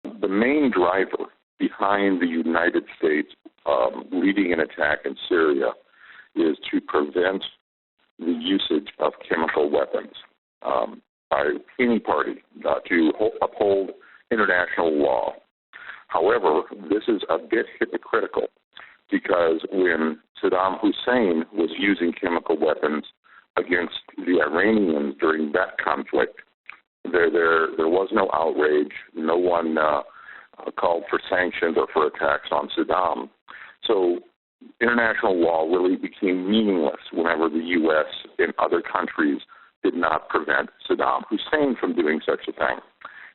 The main driver behind the United States leading an attack in Syria is to prevent the usage of chemical weapons by any party, to uphold international law. However, this is a bit hypocritical because when Saddam Hussein was using chemical weapons against the Iranians during that conflict, there was no outrage. No one called for sanctions or for attacks on Saddam. So international law really became meaningless whenever the U.S. and other countries did not prevent Saddam Hussein from doing such a thing.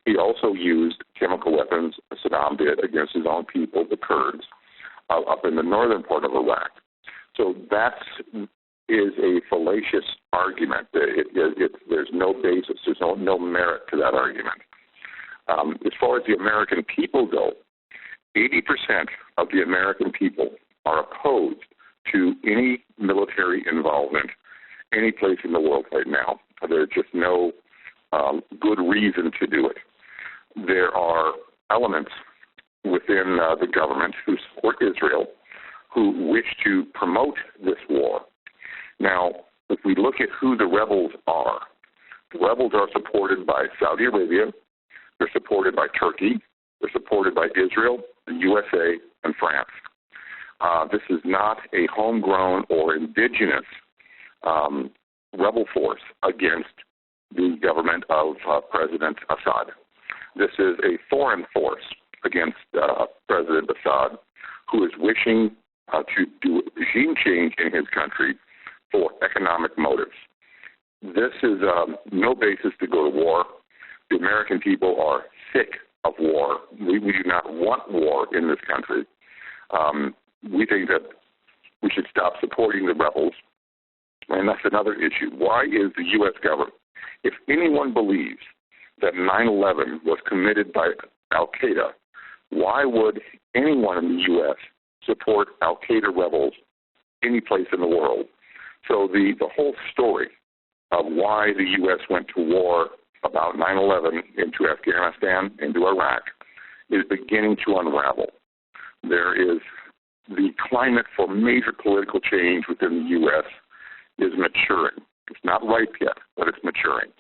He also used chemical weapons, Saddam did, against his own people, the Kurds, up in the northern part of Iraq. So that is a fallacious argument. There's no basis, there's no merit to that argument. As far as the American people go, 80% of the American people are opposed to any military involvement any place in the world right now. There's just no good reason to do it. There are elements within the government who support Israel who wish to promote this war. Now, if we look at who the rebels are supported by Saudi Arabia, they're supported by Turkey, they're supported by Israel, the USA, and France. This is not a homegrown or indigenous rebel force against the government of President Assad. This is a foreign force against President Assad, who is wishing to do regime change in his country for economic motives. This is no basis to go to war. The American people are sick of war. We do not want war in this country. We think that we should stop supporting the rebels, and that's another issue. Why is the U.S. government, if anyone believes that 9/11 was committed by al-Qaeda, why would anyone in the U.S. support al-Qaeda rebels any place in the world? So the whole story of why the U.S. went to war about 9/11 into Afghanistan, into Iraq, is beginning to unravel. There is the climate for major political change within the U.S. is maturing. It's not ripe yet, but it's maturing.